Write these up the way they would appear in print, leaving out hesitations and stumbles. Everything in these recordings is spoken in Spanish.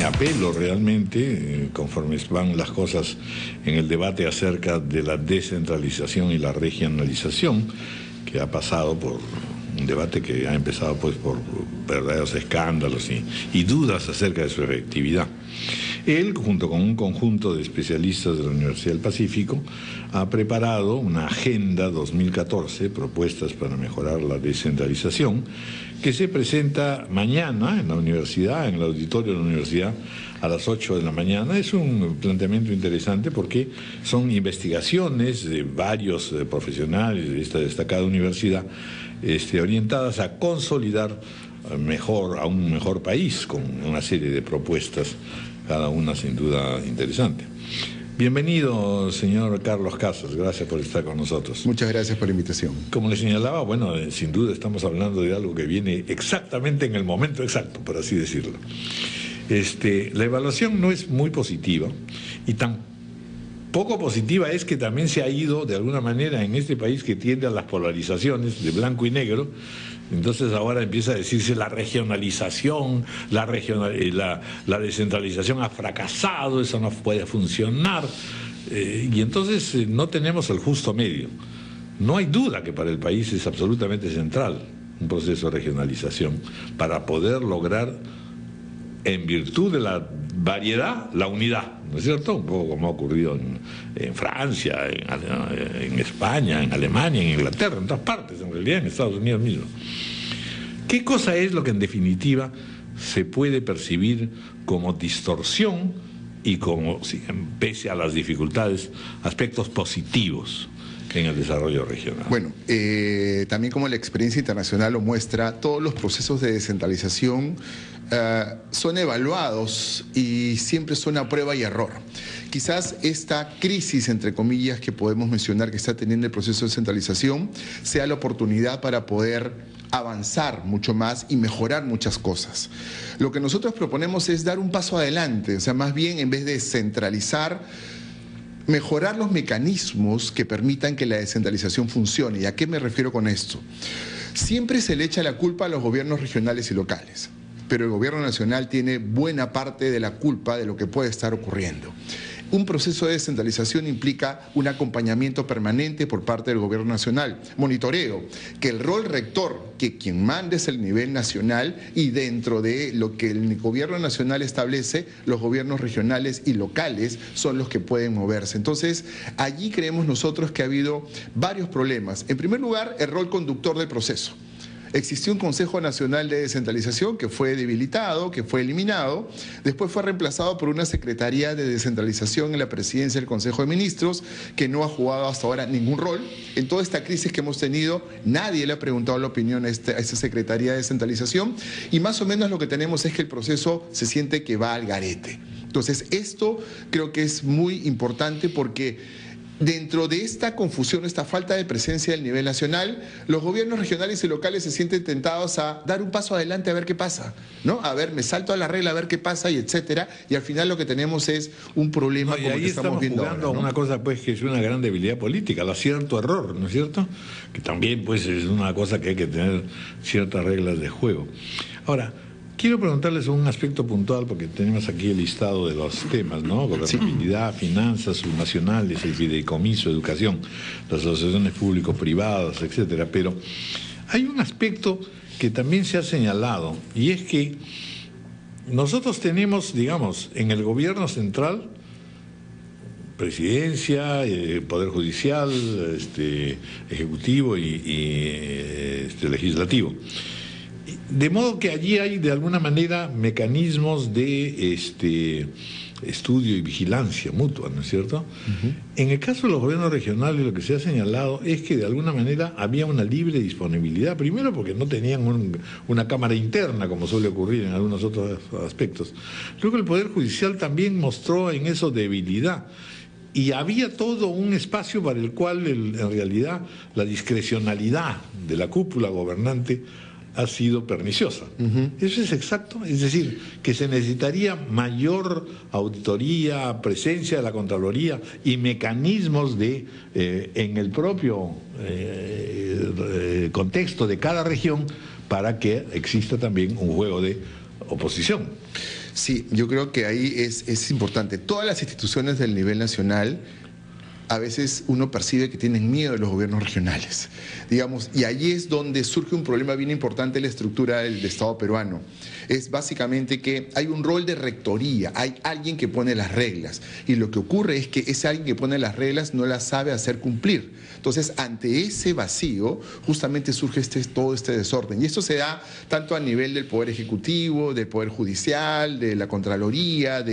viene a pelo realmente, conforme van las cosas en el debate acerca de la descentralización y la regionalización, que ha pasado por un debate que ha empezado pues por verdaderos escándalos y dudas acerca de su efectividad. Él, junto con un conjunto de especialistas de la Universidad del Pacífico, ha preparado una Agenda 2014, propuestas para mejorar la descentralización, que se presenta mañana en la universidad, en el auditorio de la universidad, a las 8 de la mañana. Es un planteamiento interesante porque son investigaciones de varios profesionales de esta destacada universidad, orientadas a consolidar a un mejor país, con una serie de propuestas, cada una sin duda interesante. Bienvenido, señor Carlos Casas, gracias por estar con nosotros. Muchas gracias por la invitación. Como le señalaba, bueno, sin duda estamos hablando de algo que viene exactamente en el momento exacto, por así decirlo. La evaluación no es muy positiva, y tan poco positiva es que también se ha ido de alguna manera en este país que tiende a las polarizaciones de blanco y negro. Entonces ahora empieza a decirse la regionalización, la descentralización ha fracasado, eso no puede funcionar, y entonces no tenemos el justo medio. No hay duda que para el país es absolutamente central un proceso de regionalización para poder lograr, en virtud de la variedad, la unidad, ¿no es cierto? Un poco como ha ocurrido en Francia, en España, en Alemania, en Inglaterra, en todas partes, en realidad en Estados Unidos mismo. ¿Qué cosa es lo que en definitiva se puede percibir como distorsión y como, pese a las dificultades, aspectos positivos en el desarrollo regional? Bueno, también como la experiencia internacional lo muestra, todos los procesos de descentralización son evaluados y siempre son a prueba y error. Quizás esta crisis, entre comillas, que podemos mencionar que está teniendo el proceso de descentralización, sea la oportunidad para poder avanzar mucho más y mejorar muchas cosas. Lo que nosotros proponemos es dar un paso adelante, o sea, más bien en vez de centralizar, mejorar los mecanismos que permitan que la descentralización funcione. ¿Y a qué me refiero con esto? Siempre se le echa la culpa a los gobiernos regionales y locales, pero el gobierno nacional tiene buena parte de la culpa de lo que puede estar ocurriendo. Un proceso de descentralización implica un acompañamiento permanente por parte del gobierno nacional, monitoreo, que el rol rector, que quien mande es el nivel nacional, y dentro de lo que el gobierno nacional establece, los gobiernos regionales y locales son los que pueden moverse. Entonces, allí creemos nosotros que ha habido varios problemas. En primer lugar, el rol conductor del proceso. Existió un Consejo Nacional de Descentralización que fue debilitado, que fue eliminado, después fue reemplazado por una Secretaría de Descentralización en la presidencia del Consejo de Ministros, que no ha jugado hasta ahora ningún rol. En toda esta crisis que hemos tenido, nadie le ha preguntado la opinión a esa Secretaría de Descentralización, y más o menos lo que tenemos es que el proceso se siente que va al garete. Entonces, esto creo que es muy importante porque dentro de esta confusión, esta falta de presencia del nivel nacional, los gobiernos regionales y locales se sienten tentados a dar un paso adelante a ver qué pasa, ¿no? A ver, me salto a la regla a ver qué pasa y etcétera, y al final lo que tenemos es un problema como el que estamos viendo ahora, ¿no? Una cosa pues que es una gran debilidad política, el acierto-error, ¿no es cierto? Que también pues es una cosa que hay que tener ciertas reglas de juego. Ahora, quiero preguntarles un aspecto puntual, porque tenemos aquí el listado de los temas, ¿no? Gobernabilidad, finanzas subnacionales, el fideicomiso, educación, las asociaciones público-privadas, etcétera. Pero hay un aspecto que también se ha señalado, y es que nosotros tenemos, digamos, en el gobierno central, presidencia, poder judicial, ejecutivo y legislativo. De modo que allí hay de alguna manera mecanismos de estudio y vigilancia mutua, ¿no es cierto? En el caso de los gobiernos regionales, lo que se ha señalado es que de alguna manera había una libre disponibilidad, primero porque no tenían una cámara interna, como suele ocurrir en algunos otros aspectos. Luego el Poder Judicial también mostró en eso debilidad. Y había todo un espacio para el cual, en realidad, la discrecionalidad de la cúpula gobernante ha sido perniciosa. ¿Eso es exacto? Es decir, que se necesitaría mayor auditoría, presencia de la Contraloría y mecanismos en el propio contexto de cada región para que exista también un juego de oposición. Sí, yo creo que ahí es importante. Todas las instituciones del nivel nacional, a veces uno percibe que tienen miedo de los gobiernos regionales, digamos, y allí es donde surge un problema bien importante en la estructura del Estado peruano. Es básicamente que hay un rol de rectoría, hay alguien que pone las reglas, y lo que ocurre es que ese alguien que pone las reglas no las sabe hacer cumplir. Entonces, ante ese vacío, justamente surge todo este desorden, y esto se da tanto a nivel del Poder Ejecutivo, del Poder Judicial, de la Contraloría,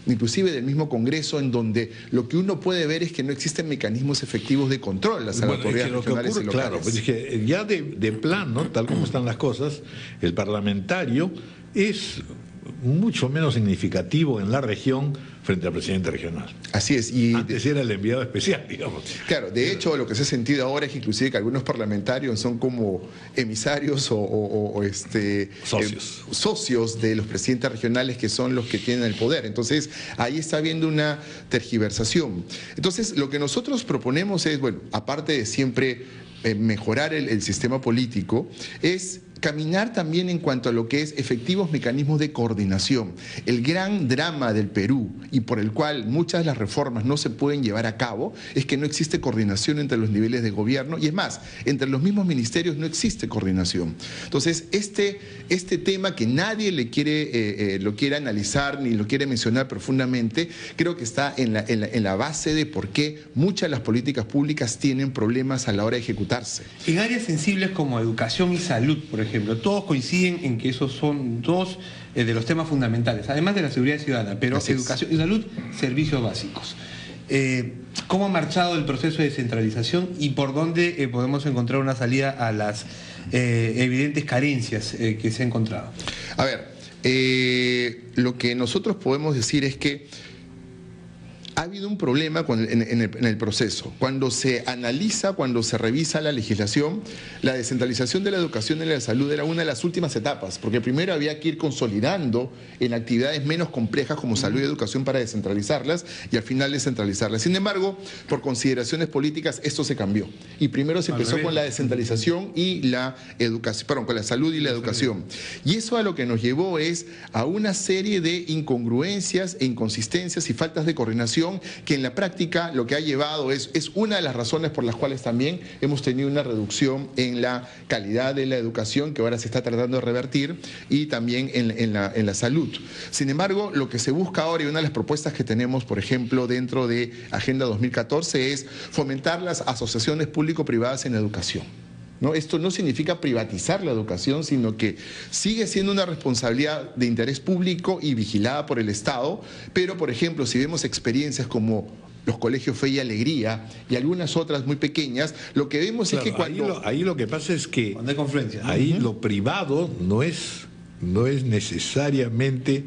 inclusive del mismo Congreso, en donde lo que uno puede ver es que no existen mecanismos efectivos de control las autoridades regionales y locales. Claro, pues es que ya de plano, tal como están las cosas, el parlamentario es mucho menos significativo en la región frente al presidente regional. Así es. Antes era el enviado especial, digamos. Claro, de hecho, lo que se ha sentido ahora es que inclusive que algunos parlamentarios son como emisarios socios de los presidentes regionales, que son los que tienen el poder. Entonces, ahí está habiendo una tergiversación. Entonces, lo que nosotros proponemos es, bueno, aparte de siempre mejorar el sistema político, es caminar también en cuanto a lo que es efectivos mecanismos de coordinación. El gran drama del Perú, y por el cual muchas de las reformas no se pueden llevar a cabo, es que no existe coordinación entre los niveles de gobierno, y es más, entre los mismos ministerios no existe coordinación. Entonces, este tema que nadie lo quiere analizar ni lo quiere mencionar profundamente, creo que está en la base de por qué muchas de las políticas públicas tienen problemas a la hora de ejecutarse. En áreas sensibles como educación y salud, por ejemplo, todos coinciden en que esos son dos de los temas fundamentales, además de la seguridad ciudadana, pero educación y salud, servicios básicos. ¿Cómo ha marchado el proceso de descentralización y por dónde podemos encontrar una salida a las evidentes carencias que se ha encontrado? A ver, lo que nosotros podemos decir es que ha habido un problema en el proceso. Cuando se analiza, cuando se revisa la legislación, la descentralización de la educación y de la salud era una de las últimas etapas, porque primero había que ir consolidando en actividades menos complejas como salud y educación para descentralizarlas y al final descentralizarlas. Sin embargo, por consideraciones políticas, esto se cambió. Y primero se empezó con la descentralización y la educación, perdón, con la salud y la educación. Y eso a lo que nos llevó es a una serie de incongruencias e inconsistencias y faltas de coordinación, que en la práctica lo que ha llevado es una de las razones por las cuales también hemos tenido una reducción en la calidad de la educación, que ahora se está tratando de revertir, y también en la salud. Sin embargo, lo que se busca ahora, y una de las propuestas que tenemos, por ejemplo, dentro de Agenda 2014, es fomentar las asociaciones público-privadas en educación. ¿No? Esto no significa privatizar la educación, sino que sigue siendo una responsabilidad de interés público y vigilada por el Estado, pero, por ejemplo, si vemos experiencias como los colegios Fe y Alegría y algunas otras muy pequeñas, lo que vemos es que cuando... Ahí lo que pasa es que cuando hay confluencia, ¿no? Ahí lo privado no es necesariamente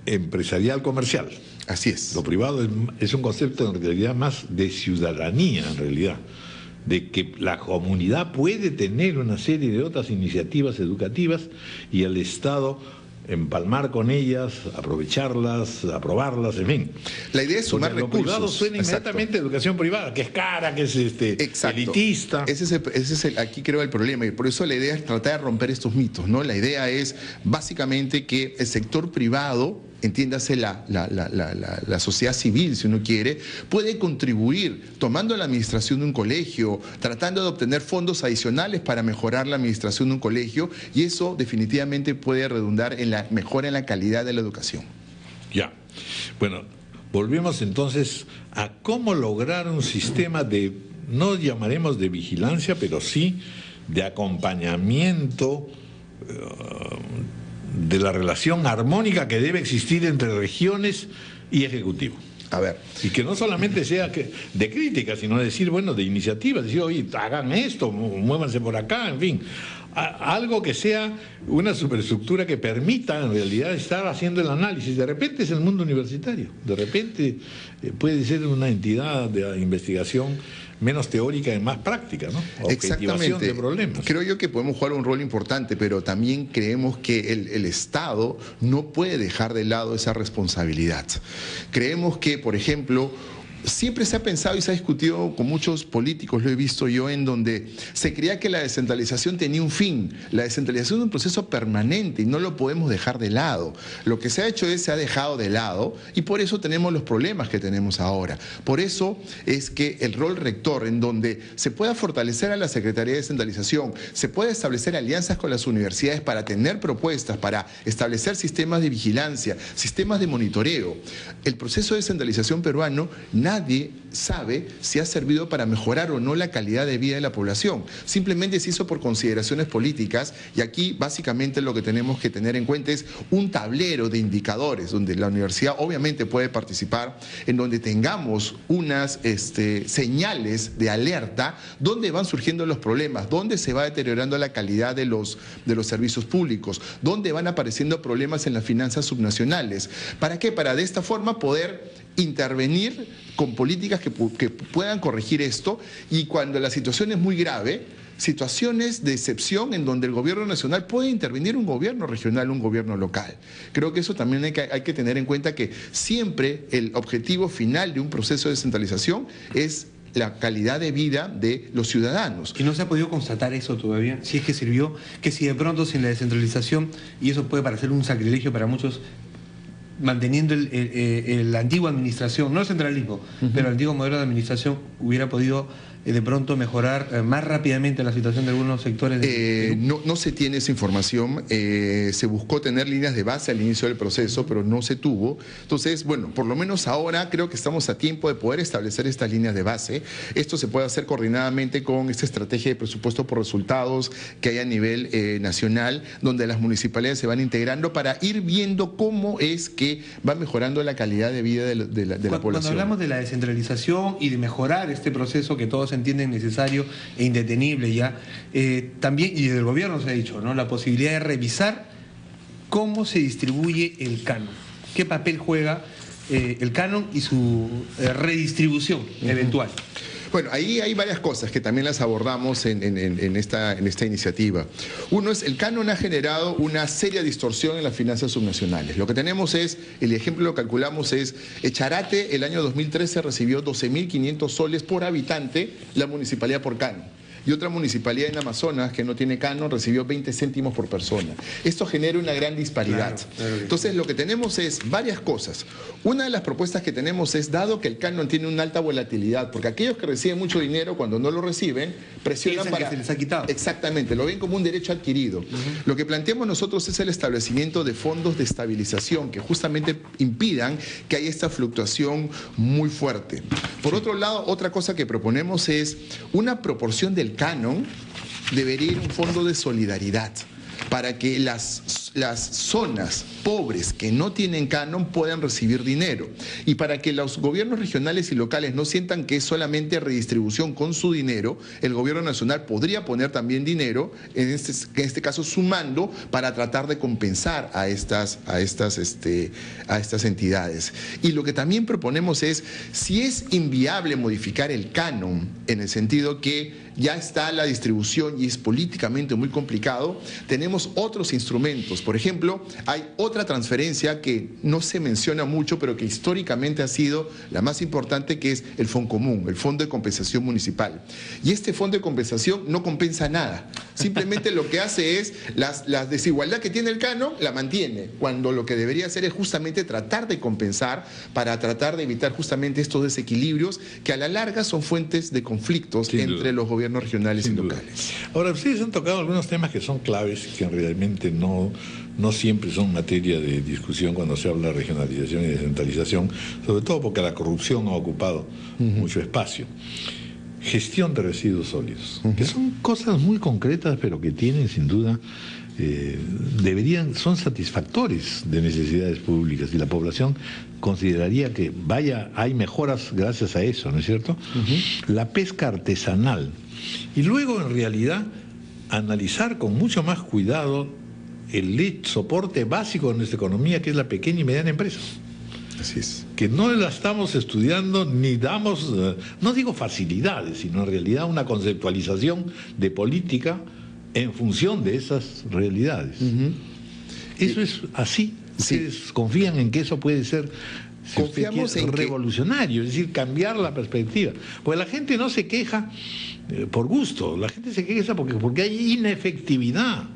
empresarial comercial. Así es. Lo privado es un concepto en realidad más de ciudadanía, en realidad, de que la comunidad puede tener una serie de otras iniciativas educativas y el Estado empalmar con ellas, aprovecharlas, aprobarlas, en fin. La idea es sumar recursos. Lo privado suena inmediatamente educación privada, que es cara, que es elitista. Aquí creo el problema, y por eso la idea es tratar de romper estos mitos, ¿no? La idea es básicamente que el sector privado, entiéndase la sociedad civil, si uno quiere, puede contribuir tomando la administración de un colegio, tratando de obtener fondos adicionales para mejorar la administración de un colegio, y eso definitivamente puede redundar en la mejora en la calidad de la educación. Ya. Bueno, volvemos entonces a cómo lograr un sistema de, no llamaremos de vigilancia, pero sí de acompañamiento de la relación armónica que debe existir entre regiones y Ejecutivo. A ver. Y que no solamente sea de crítica, sino decir, bueno, de iniciativas, decir, oye, hagan esto, muévanse por acá, en fin. Algo que sea una superestructura que permita en realidad estar haciendo el análisis. De repente es el mundo universitario, de repente puede ser una entidad de investigación menos teórica y más práctica, ¿no? Objetivación de problemas. Creo yo que podemos jugar un rol importante, pero también creemos que el Estado no puede dejar de lado esa responsabilidad. Creemos que, por ejemplo, siempre se ha pensado y se ha discutido con muchos políticos, lo he visto yo, en donde se creía que la descentralización tenía un fin. La descentralización es un proceso permanente y no lo podemos dejar de lado. Lo que se ha hecho es, se ha dejado de lado y por eso tenemos los problemas que tenemos ahora. Por eso es que el rol rector, en donde se pueda fortalecer a la Secretaría de Descentralización, se puede establecer alianzas con las universidades para tener propuestas, para establecer sistemas de vigilancia, sistemas de monitoreo. El proceso de descentralización peruano, nadie sabe si ha servido para mejorar o no la calidad de vida de la población. Simplemente se hizo por consideraciones políticas y aquí básicamente lo que tenemos que tener en cuenta es un tablero de indicadores donde la universidad obviamente puede participar, en donde tengamos unas señales de alerta, donde van surgiendo los problemas, donde se va deteriorando la calidad de los servicios públicos, donde van apareciendo problemas en las finanzas subnacionales. ¿Para qué? Para de esta forma poder intervenir con políticas que puedan corregir esto y cuando la situación es muy grave, situaciones de excepción en donde el gobierno nacional puede intervenir un gobierno regional, un gobierno local. Creo que eso también hay que tener en cuenta que siempre el objetivo final de un proceso de descentralización es la calidad de vida de los ciudadanos. ¿Y no se ha podido constatar eso todavía? Si es que sirvió, que si de pronto sin la descentralización, y eso puede parecer un sacrilegio para muchos, manteniendo la antigua administración, no el centralismo, pero el antiguo modelo de administración, hubiera podido de pronto mejorar más rápidamente la situación de algunos sectores de no se tiene esa información. Se buscó tener líneas de base al inicio del proceso, pero no se tuvo. Entonces, bueno, por lo menos ahora creo que estamos a tiempo de poder establecer estas líneas de base. Esto se puede hacer coordinadamente con esta estrategia de presupuesto por resultados que hay a nivel nacional, donde las municipalidades se van integrando para ir viendo cómo es que va mejorando la calidad de vida de la población. Cuando hablamos de la descentralización y de mejorar este proceso que todos entienden necesario e indetenible ya, también, y desde el gobierno se ha dicho, ¿no?, la posibilidad de revisar cómo se distribuye el canon, qué papel juega el canon y su redistribución eventual. Bueno, ahí hay varias cosas que también las abordamos en esta iniciativa. Uno es, el canon ha generado una seria distorsión en las finanzas subnacionales. Lo que tenemos es, el ejemplo lo calculamos es, Echarate el año 2013 recibió 12.500 soles por habitante la municipalidad por canon. Y otra municipalidad en Amazonas que no tiene canon recibió 20 céntimos por persona. Esto genera una gran disparidad. Claro. Entonces lo que tenemos es varias cosas. Una de las propuestas que tenemos es, dado que el canon tiene una alta volatilidad, porque aquellos que reciben mucho dinero cuando no lo reciben, presionan para... que se les ha quitado. Exactamente, lo ven como un derecho adquirido. Lo que planteamos nosotros es el establecimiento de fondos de estabilización que justamente impidan que haya esta fluctuación muy fuerte. Por otro lado, otra cosa que proponemos es una proporción del canon, debería ir un fondo de solidaridad para que las zonas pobres que no tienen canon puedan recibir dinero y para que los gobiernos regionales y locales no sientan que es solamente redistribución con su dinero. El gobierno nacional podría poner también dinero, en este caso sumando, para tratar de compensar a estas entidades. Y lo que también proponemos es, si es inviable modificar el canon, en el sentido que ya está la distribución y es políticamente muy complicado, tenemos otros instrumentos. Por ejemplo, hay otra transferencia que no se menciona mucho, pero que históricamente ha sido la más importante, que es el Foncomún, el Fondo de Compensación Municipal. Y este fondo de compensación no compensa nada. Simplemente lo que hace es, la desigualdad que tiene el canon la mantiene, cuando lo que debería hacer es justamente tratar de compensar para tratar de evitar justamente estos desequilibrios que a la larga son fuentes de conflictos entre los gobiernos regionales y locales. Ahora, ustedes han tocado algunos temas que son claves, que realmente no siempre son materia de discusión cuando se habla de regionalización y descentralización, sobre todo porque la corrupción ha ocupado mucho espacio. Gestión de residuos sólidos, que son cosas muy concretas, pero que tienen sin duda, son satisfactores de necesidades públicas y la población consideraría que hay mejoras gracias a eso, ¿no es cierto? La pesca artesanal. Y luego, en realidad, analizar con mucho más cuidado el soporte básico de nuestra economía, que es la pequeña y mediana empresa. Así es. Que no la estamos estudiando ni damos, no digo facilidades, sino en realidad una conceptualización de política en función de esas realidades. Eso es así. ¿Ustedes confían en que eso puede ser si confiamos en revolucionario, es decir, cambiar la perspectiva. Porque la gente no se queja por gusto, la gente se queja porque hay inefectividad.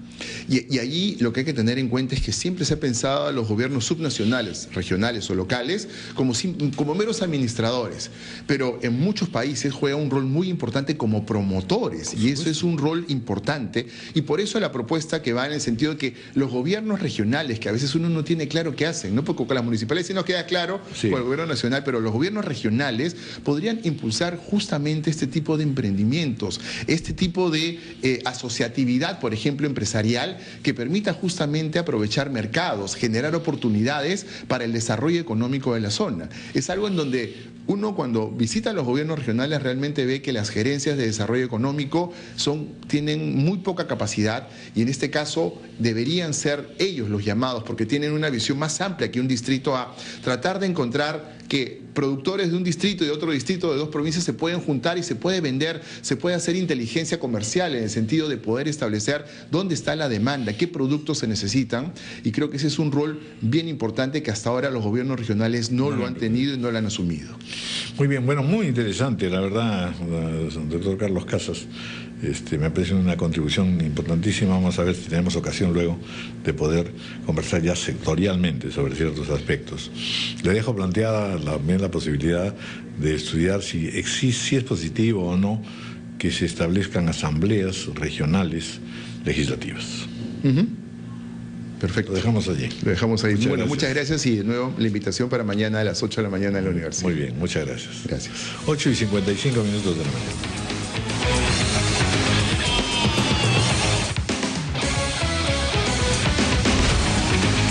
Y allí lo que hay que tener en cuenta es que siempre se ha pensado a los gobiernos subnacionales, regionales o locales como meros administradores, pero en muchos países juega un rol muy importante como promotores, y eso es un rol importante, y por eso la propuesta que va en el sentido de que los gobiernos regionales, que a veces uno no tiene claro qué hacen, ¿no? Porque con las municipales sí nos queda claro, sí, con el gobierno nacional, pero los gobiernos regionales podrían impulsar justamente este tipo de emprendimientos, este tipo de asociatividad, por ejemplo, empresarial, que permita justamente aprovechar mercados, generar oportunidades para el desarrollo económico de la zona. Es algo en donde uno, cuando visita los gobiernos regionales, realmente ve que las gerencias de desarrollo económico tienen muy poca capacidad, y en este caso deberían ser ellos los llamados, porque tienen una visión más amplia que un distrito, a tratar de encontrar que productores de un distrito y de otro distrito, de dos provincias, se pueden juntar y se puede vender, se puede hacer inteligencia comercial en el sentido de poder establecer dónde está la demanda, qué productos se necesitan, y creo que ese es un rol bien importante que hasta ahora los gobiernos regionales no lo han tenido y no lo han asumido. Muy bien, bueno, muy interesante, la verdad, doctor Carlos Casas. Me parece una contribución importantísima. Vamos a ver si tenemos ocasión luego de poder conversar ya sectorialmente sobre ciertos aspectos. Le dejo planteada también la posibilidad de estudiar si es positivo o no que se establezcan asambleas regionales legislativas. Perfecto. Lo dejamos allí. Lo dejamos ahí. Muchas gracias, y de nuevo la invitación para mañana a las 8 de la mañana en la universidad. Muy bien, muchas gracias. Gracias. 8:55 de la mañana.